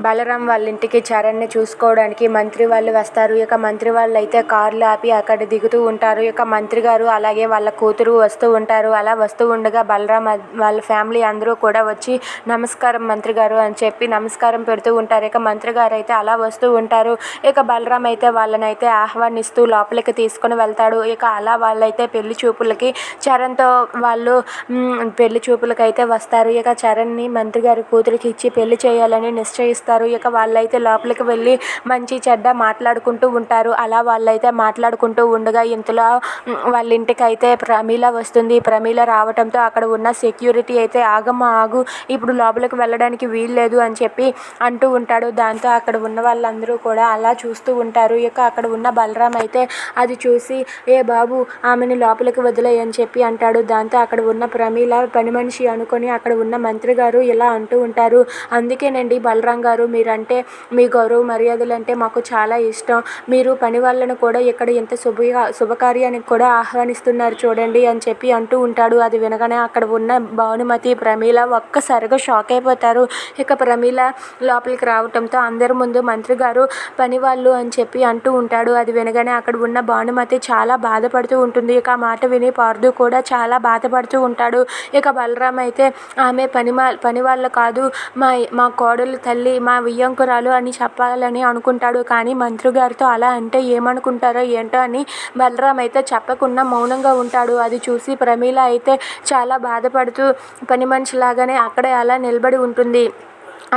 బలరాం వాళ్ళ ఇంటికి చరణ్ని చూసుకోవడానికి మంత్రి వాళ్ళు వస్తారు. ఇక మంత్రి వాళ్ళు అయితే కార్లు ఆపి అక్కడ దిగుతూ ఉంటారు. ఇక మంత్రి గారు అలాగే వాళ్ళ కూతురు వస్తూ ఉంటారు. అలా వస్తూ ఉండగా బలరాం వాళ్ళ ఫ్యామిలీ అందరూ కూడా వచ్చి నమస్కారం మంత్రి గారు అని చెప్పి నమస్కారం పెడుతూ ఉంటారు. ఇక మంత్రి గారు అయితే అలా వస్తూ ఉంటారు. ఇక బలరాం అయితే వాళ్ళనైతే ఆహ్వానిస్తూ లోపలికి తీసుకొని వెళ్తాడు. ఇక అలా వాళ్ళైతే పెళ్లి చూపులకి చరణ్తో వాళ్ళు పెళ్లి చూపులకి అయితే వస్తారు. ఇక చరణ్ని మంత్రి గారి కూతురికి ఇచ్చి పెళ్లి చేయాలని నిశ్చయిస్తారు. ఇక వాళ్ళైతే లోపలికి వెళ్ళి మంచి చెడ్డ మాట్లాడుకుంటూ ఉంటారు. అలా వాళ్ళైతే మాట్లాడుకుంటూ ఉండగా ఇంతలో వాళ్ళ ఇంటికి అయితే ప్రమీల వస్తుంది. ప్రమీల రావడంతో అక్కడ ఉన్న సెక్యూరిటీ అయితే ఆగమ్మా ఆగు, ఇప్పుడు లోపలికి వెళ్ళడానికి వీల్లేదు అని చెప్పి అంటూ ఉంటాడు. దాంతో అక్కడ ఉన్న వాళ్ళందరూ కూడా అలా చూస్తూ ఉంటారు. ఇక అక్కడ ఉన్న బలరాం అయితే అది చూసి ఏ బాబు ఆమెను లోపలికి వదిలేయ్ అని చెప్పి అంటాడు. దాంతో అక్కడ ఉన్న ప్రమీల పని మనిషి అనుకొని అక్కడ ఉన్న మంత్రి గారు ఇలా అంటూ ఉంటారు. అందుకేనండి బలరాం గారు, మీరంటే మీ గౌరవ మర్యాదలు అంటే మాకు చాలా ఇష్టం. మీరు పని వాళ్ళను కూడా ఇక్కడ ఇంత శుభకార్యానికి కూడా ఆహ్వానిస్తున్నారు చూడండి అని చెప్పి అంటూ ఉంటాడు. అది వినగానే అక్కడ ఉన్న భానుమతి ప్రమీల ఒక్కసారిగా షాక్ అయిపోతారు. ఇక ప్రమీల లోపలికి రావటంతో అందరి ముందు మంత్రి గారు పని వాళ్ళు అని చెప్పి అంటూ ఉంటాడు. అది వినగానే అక్కడ ఉన్న భానుమతి చాలా బాధపడుతూ ఉంటుంది. ఇక ఆ మాట విని పార్దు కూడా చాలా బాధపడుతూ ఉంటాడు. ఇక బలరాం అయితే ఆమె పని వాళ్ళు కాదు, మా కోడలు తల్లి, మా వియ్యంకురాలు అని చెప్పాలని అనుకుంటాడు. కానీ మంత్రి గారితో అలా అంటే ఏమనుకుంటారో ఏంటో అని బలరాం అయితే చెప్పకుండా మౌనంగా ఉంటాడు. అది చూసి ప్రమీల అయితే చాలా బాధపడుతూ పని మనిషిలాగానే అక్కడే అలా నిలబడి ఉంటుంది.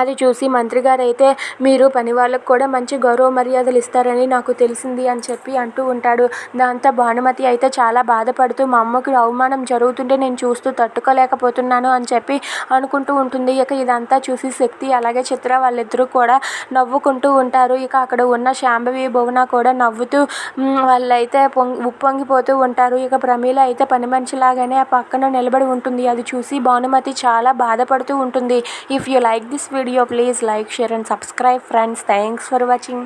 అది చూసి మంత్రి గారు అయితే మీరు పని వాళ్ళకు కూడా మంచి గౌరవ మర్యాదలు ఇస్తారని నాకు తెలిసింది అని చెప్పి అంటూ ఉంటాడు. దాంతో భానుమతి అయితే చాలా బాధపడుతూ మా అమ్మకి అవమానం జరుగుతుంటే నేను చూస్తూ తట్టుకోలేకపోతున్నాను అని చెప్పి అనుకుంటూ ఉంటుంది. ఇక ఇదంతా చూసి శక్తి అలాగే చిత్ర వాళ్ళిద్దరూ కూడా నవ్వుకుంటూ ఉంటారు. ఇక అక్కడ ఉన్న శాంభవి భువన కూడా నవ్వుతూ వాళ్ళైతే ఉప్పొంగిపోతూ ఉంటారు. ఇక ప్రమీల అయితే పని మనిషిలాగానే ఆ పక్కన నిలబడి ఉంటుంది. అది చూసి భానుమతి చాలా బాధపడుతూ ఉంటుంది. If you like this video, please like, share and subscribe friends. Thanks for watching.